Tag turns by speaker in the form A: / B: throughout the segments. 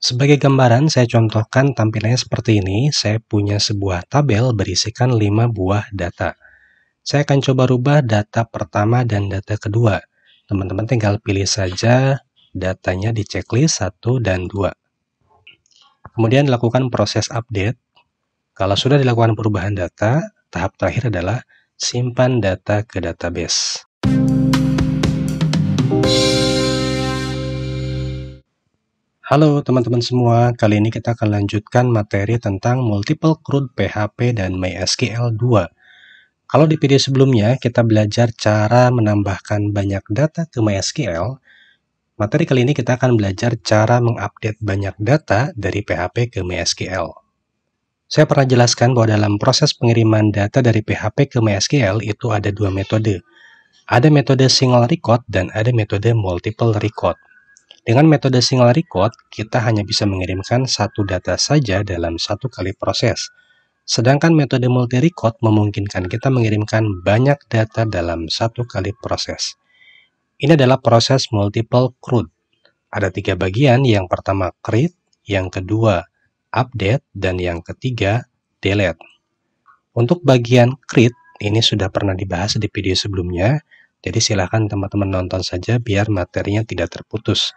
A: Sebagai gambaran, saya contohkan tampilannya seperti ini. Saya punya sebuah tabel berisikan 5 buah data. Saya akan coba rubah data pertama dan data kedua. Teman-teman tinggal pilih saja datanya di checklist 1 dan 2. Kemudian lakukan proses update. Kalau sudah dilakukan perubahan data, tahap terakhir adalah simpan data ke database. Halo teman-teman semua, kali ini kita akan lanjutkan materi tentang Multiple CRUD PHP dan MySQL 2. Kalau di video sebelumnya kita belajar cara menambahkan banyak data ke MySQL, materi kali ini kita akan belajar cara mengupdate banyak data dari PHP ke MySQL. Saya pernah jelaskan bahwa dalam proses pengiriman data dari PHP ke MySQL itu ada dua metode. Ada metode single record dan ada metode multiple record. Dengan metode single record, kita hanya bisa mengirimkan satu data saja dalam satu kali proses. Sedangkan metode multi-record memungkinkan kita mengirimkan banyak data dalam satu kali proses. Ini adalah proses multiple CRUD. Ada 3 bagian, yang pertama create, yang kedua update, dan yang ketiga delete. Untuk bagian create, ini sudah pernah dibahas di video sebelumnya, jadi silakan teman-teman nonton saja biar materinya tidak terputus.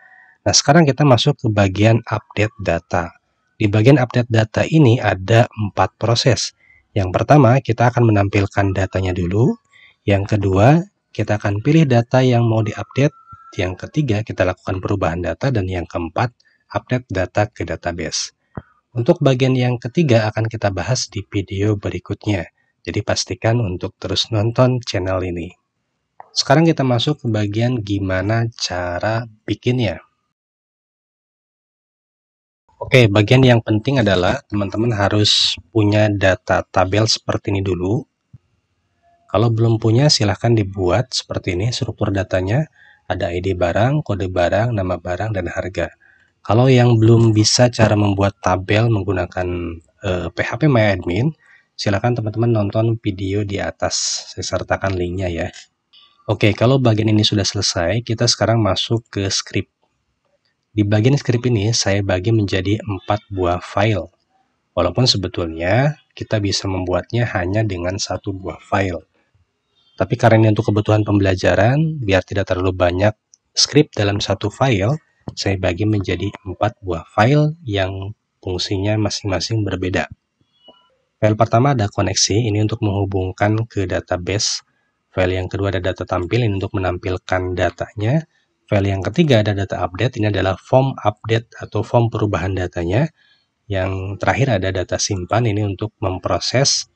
A: Nah, sekarang kita masuk ke bagian update data. Di bagian update data ini ada 4 proses. Yang pertama, kita akan menampilkan datanya dulu. Yang kedua, kita akan pilih data yang mau diupdate. Yang ketiga, kita lakukan perubahan data. Dan yang keempat, update data ke database. Untuk bagian yang ketiga akan kita bahas di video berikutnya. Jadi pastikan untuk terus nonton channel ini. Sekarang kita masuk ke bagian gimana cara bikinnya. Oke, bagian yang penting adalah teman-teman harus punya data tabel seperti ini dulu. Kalau belum punya, silahkan dibuat seperti ini. Struktur datanya ada ID barang, kode barang, nama barang, dan harga. Kalau yang belum bisa cara membuat tabel menggunakan PHP MyAdmin, silahkan teman-teman nonton video di atas. Saya sertakan linknya ya. Oke, kalau bagian ini sudah selesai, kita sekarang masuk ke script. Di bagian script ini saya bagi menjadi 4 buah file. Walaupun sebetulnya kita bisa membuatnya hanya dengan 1 buah file. Tapi karena ini untuk kebutuhan pembelajaran, biar tidak terlalu banyak script dalam satu file, saya bagi menjadi 4 buah file yang fungsinya masing-masing berbeda. File pertama ada koneksi, ini untuk menghubungkan ke database. File yang kedua ada data tampil, ini untuk menampilkan datanya. File yang ketiga ada data update, ini adalah form update atau form perubahan datanya. Yang terakhir ada data simpan, ini untuk memproses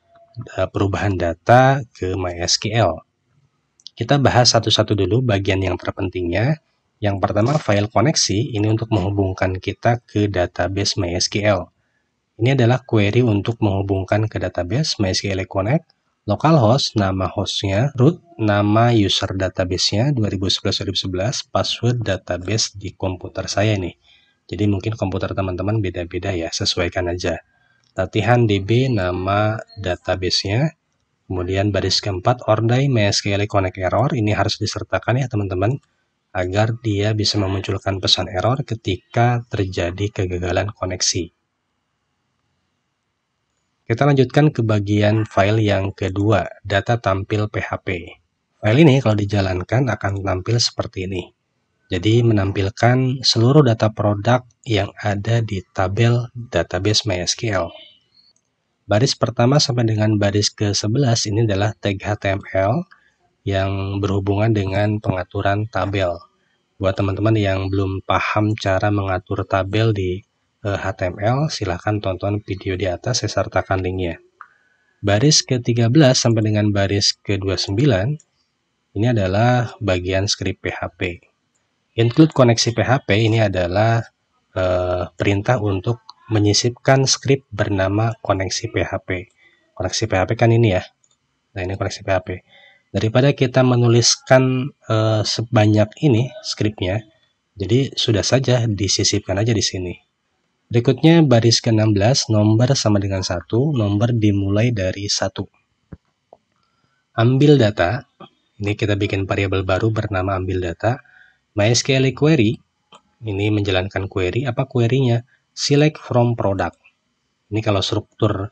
A: perubahan data ke MySQL. Kita bahas satu-satu dulu bagian yang terpentingnya. Yang pertama file koneksi, ini untuk menghubungkan kita ke database MySQL. Ini adalah query untuk menghubungkan ke database MySQL Connect. Localhost, nama hostnya, root, nama user database-nya 2011-2011, password database di komputer saya nih. Jadi mungkin komputer teman-teman beda-beda ya, sesuaikan aja. Latihan DB, nama database-nya. Kemudian baris keempat, ordai MySQL Connect error. Ini harus disertakan ya teman-teman, agar dia bisa memunculkan pesan error ketika terjadi kegagalan koneksi. Kita lanjutkan ke bagian file yang kedua, data tampil PHP. File ini kalau dijalankan akan tampil seperti ini. Jadi menampilkan seluruh data produk yang ada di tabel database MySQL. Baris pertama sampai dengan baris ke-11 ini adalah tag HTML yang berhubungan dengan pengaturan tabel. Buat teman-teman yang belum paham cara mengatur tabel di HTML, silahkan tonton video di atas, saya sertakan linknya. Baris ke-13 sampai dengan baris ke-29 ini adalah bagian script PHP. Include koneksi PHP ini adalah perintah untuk menyisipkan script bernama koneksi PHP. Koneksi PHP kan ini ya. Nah, ini koneksi PHP. Daripada kita menuliskan sebanyak ini scriptnya, jadi sudah saja disisipkan aja di sini. Berikutnya baris ke-16, nomor sama dengan 1, nomor dimulai dari 1. Ambil data, ini kita bikin variabel baru bernama ambil data. MySQL query, ini menjalankan query. Apa query-nya? select from product. Ini kalau struktur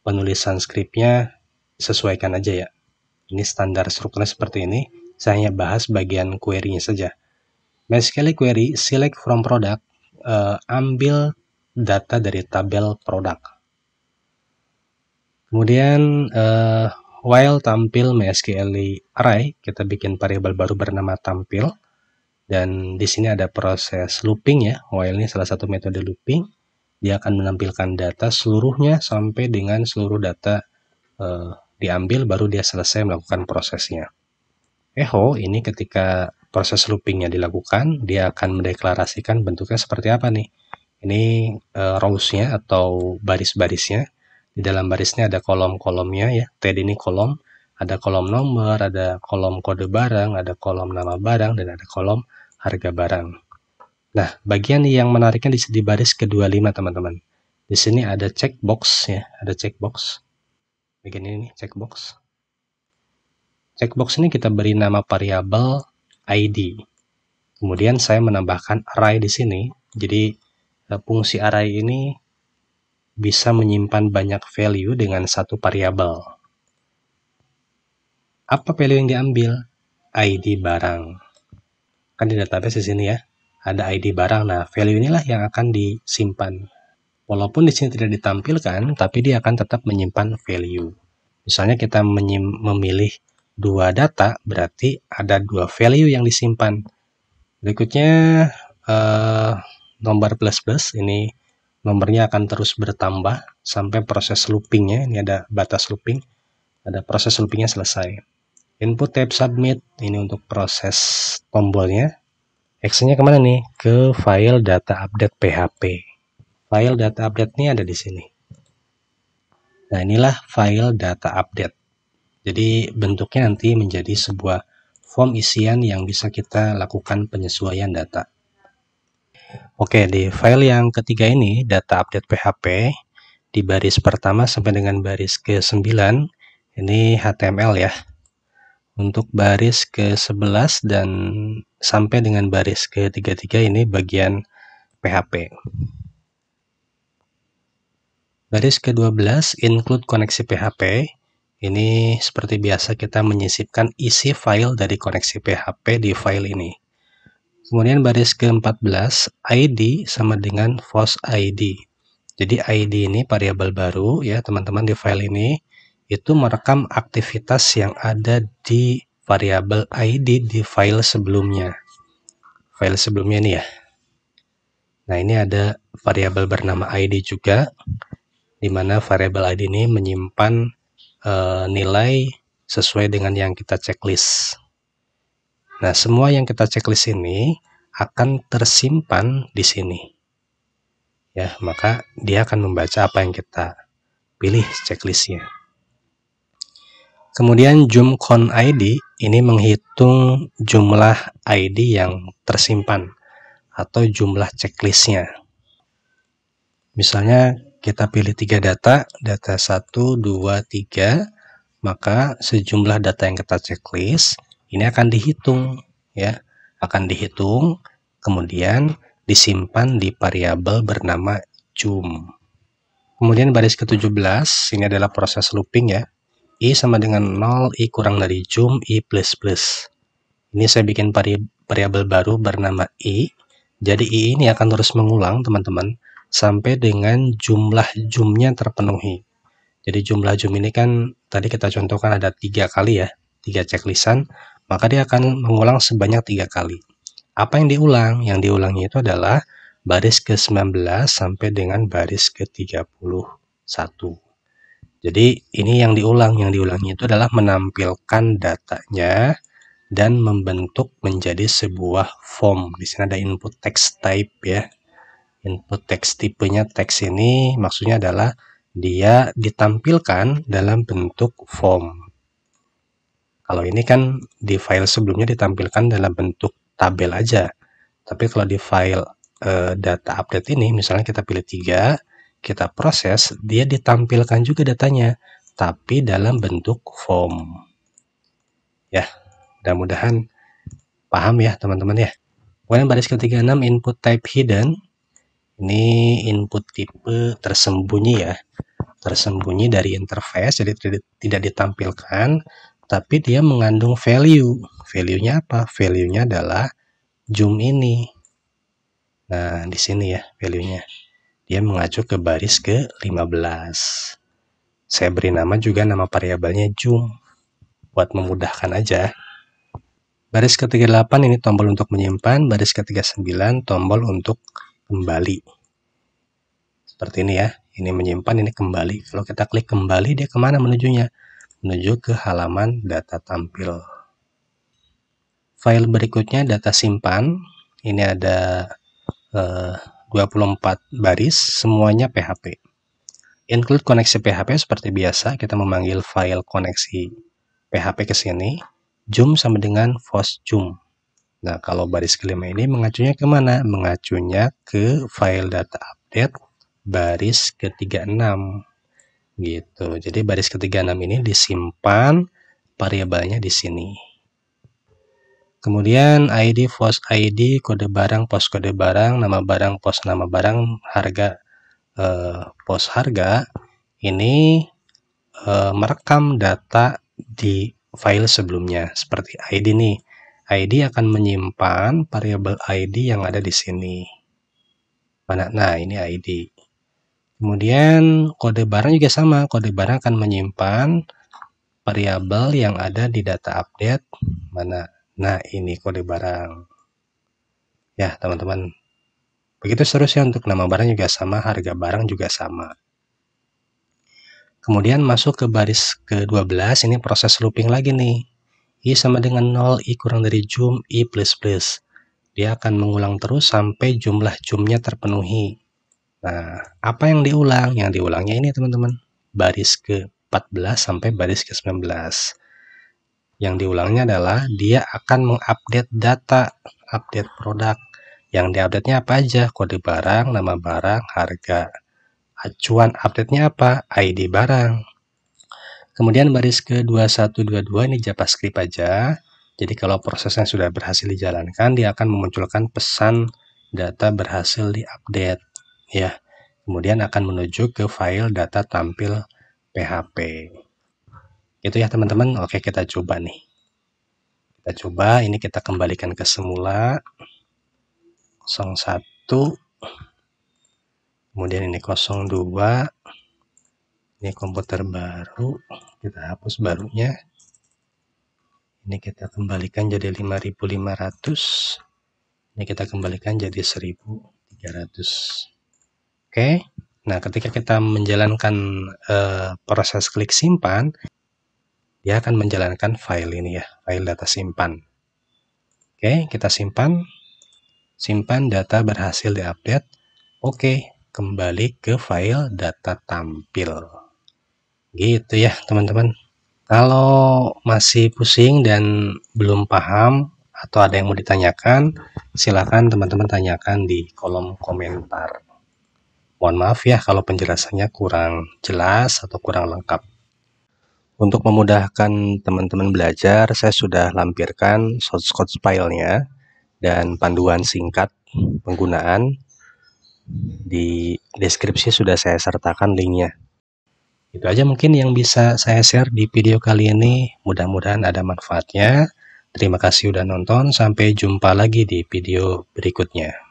A: penulisan skripnya sesuaikan aja ya. Ini standar strukturnya seperti ini. Saya hanya bahas bagian query-nya saja. MySQL query select from product, ambil data dari tabel produk. Kemudian while tampil MySQL array, kita bikin variabel baru bernama tampil. Dan di sini ada proses looping ya. While ini salah satu metode looping. Dia akan menampilkan data seluruhnya sampai dengan seluruh data diambil, baru dia selesai melakukan prosesnya. Echo ini ketika proses loopingnya dilakukan, dia akan mendeklarasikan bentuknya seperti apa nih. Ini rows-nya atau baris-barisnya. Di dalam barisnya ada kolom-kolomnya ya. TD ini kolom, ada kolom nomor, ada kolom kode barang, ada kolom nama barang, dan ada kolom harga barang. Nah, bagian yang menariknya di baris ke-25 teman-teman. Di sini ada checkbox ya, ada checkbox. Bagian ini checkbox. Checkbox ini kita beri nama variabel ID. Kemudian saya menambahkan array di sini. Jadi fungsi array ini bisa menyimpan banyak value dengan satu variabel. Apa value yang diambil? ID barang. Kan di database di sini ya, ada ID barang. Nah, value inilah yang akan disimpan. Walaupun di sini tidak ditampilkan, tapi dia akan tetap menyimpan value. Misalnya kita memilih dua data, berarti ada dua value yang disimpan. Berikutnya nomor plus, ini nomornya akan terus bertambah sampai proses loopingnya, ini ada batas looping, ada proses loopingnya selesai. Input type submit, ini untuk proses tombolnya. Actionnya kemana nih? Ke file data update PHP. File data update ini ada di sini. Nah, inilah file data update. Jadi bentuknya nanti menjadi sebuah form isian yang bisa kita lakukan penyesuaian data. Oke, di file yang ketiga ini, data update PHP, di baris pertama sampai dengan baris ke-9, ini HTML ya. Untuk baris ke-11 dan sampai dengan baris ke-33 ini bagian PHP. Baris ke-12 include koneksi PHP. Ini seperti biasa kita menyisipkan isi file dari koneksi PHP di file ini. Kemudian baris ke-14 ID sama dengan post ID. Jadi ID ini variabel baru ya teman-teman di file ini, itu merekam aktivitas yang ada di variabel ID di file sebelumnya. File sebelumnya ini ya. Nah, ini ada variabel bernama ID juga, di mana variabel ID ini menyimpan nilai sesuai dengan yang kita checklist. Nah, semua yang kita checklist ini akan tersimpan di sini. Ya, maka dia akan membaca apa yang kita pilih checklistnya. Kemudian jump count ID ini menghitung jumlah ID yang tersimpan atau jumlah checklistnya. Misalnya kita pilih 3 data 1, 2, 3, maka sejumlah data yang kita checklist ini akan dihitung ya, akan dihitung kemudian disimpan di variabel bernama jump. Kemudian baris ke-17 ini adalah proses looping ya. I sama dengan 0, I kurang dari jump, I plus plus. Ini saya bikin variabel baru bernama I. Jadi I ini akan terus mengulang teman-teman sampai dengan jumlah jumnya terpenuhi. Jadi jumlah jum ini kan tadi kita contohkan ada 3 kali ya, 3 checklistan, maka dia akan mengulang sebanyak 3 kali. Apa yang diulang? Yang diulangnya itu adalah baris ke-19 sampai dengan baris ke-31. Jadi ini yang diulangnya itu adalah menampilkan datanya dan membentuk menjadi sebuah form. Di sini ada input text type ya. Input text tipenya teks ini maksudnya adalah dia ditampilkan dalam bentuk form. Kalau ini kan di file sebelumnya ditampilkan dalam bentuk tabel aja. Tapi kalau di file data update ini misalnya kita pilih 3, kita proses, dia ditampilkan juga datanya, tapi dalam bentuk form. Ya, mudah-mudahan paham ya teman-teman ya. Kemudian baris ke-36 input type hidden. Ini input tipe tersembunyi ya, tersembunyi dari interface, jadi tidak ditampilkan, tapi dia mengandung value. Value-nya apa? Value-nya adalah zoom ini. Nah, di sini ya value-nya. Dia mengacu ke baris ke-15. Saya beri nama juga nama variabelnya zoom buat memudahkan aja. Baris ke-38 ini tombol untuk menyimpan, baris ke-39 tombol untuk kembali. Seperti ini ya, ini menyimpan, ini kembali. Kalau kita klik kembali, dia kemana menujunya? Menuju ke halaman data tampil. File berikutnya data simpan, ini ada 24 baris, semuanya PHP. Include koneksi PHP seperti biasa, kita memanggil file koneksi PHP ke sini. Zoom sama dengan force zoom. Nah, kalau baris kelima ini mengacunya kemana? Mengacunya ke file data update baris ke-36. Gitu. Jadi baris ke-36 ini disimpan variabelnya di sini. Kemudian ID, pos ID, kode barang, pos kode barang, nama barang, pos nama barang, harga, pos harga, ini merekam data di file sebelumnya. Seperti ID nih, ID akan menyimpan variabel ID yang ada di sini. Nah, ini ID. Kemudian kode barang juga sama, kode barang akan menyimpan variabel yang ada di data update mana. Nah, ini kode barang. Ya, teman-teman. Begitu seterusnya untuk nama barang juga sama, harga barang juga sama. Kemudian masuk ke baris ke-12, ini proses looping lagi nih. I sama dengan 0, I kurang dari zoom, I plus plus. Dia akan mengulang terus sampai jumlah zoomnya terpenuhi. Nah, apa yang diulang? Yang diulangnya ini teman-teman. Baris ke-14 sampai baris ke-19. Yang diulangnya adalah dia akan mengupdate data, update produk. Yang diupdate-nya apa aja? Kode barang, nama barang, harga. Acuan update-nya apa? ID barang. Kemudian baris ke-2122 ini JavaScript aja. Jadi kalau prosesnya sudah berhasil dijalankan, dia akan memunculkan pesan data berhasil diupdate. Ya. Kemudian akan menuju ke file data tampil PHP. Itu ya teman-teman. Oke, kita coba nih. Kita coba, ini kita kembalikan ke semula 01, kemudian ini 02, ini komputer baru, kita hapus barunya, ini kita kembalikan jadi 5500, ini kita kembalikan jadi 1300. Oke, nah ketika kita menjalankan proses klik simpan, dia akan menjalankan file ini ya, file data simpan. Oke, kita simpan data berhasil diupdate. Oke, kembali ke file data tampil. Gitu ya teman-teman. Kalau masih pusing dan belum paham atau ada yang mau ditanyakan, silakan teman-teman tanyakan di kolom komentar. Mohon maaf ya kalau penjelasannya kurang jelas atau kurang lengkap. Untuk memudahkan teman-teman belajar, saya sudah lampirkan source code file-nya dan panduan singkat penggunaan. Di deskripsi sudah saya sertakan linknya. Itu aja mungkin yang bisa saya share di video kali ini. Mudah-mudahan ada manfaatnya. Terima kasih udah nonton. Sampai jumpa lagi di video berikutnya.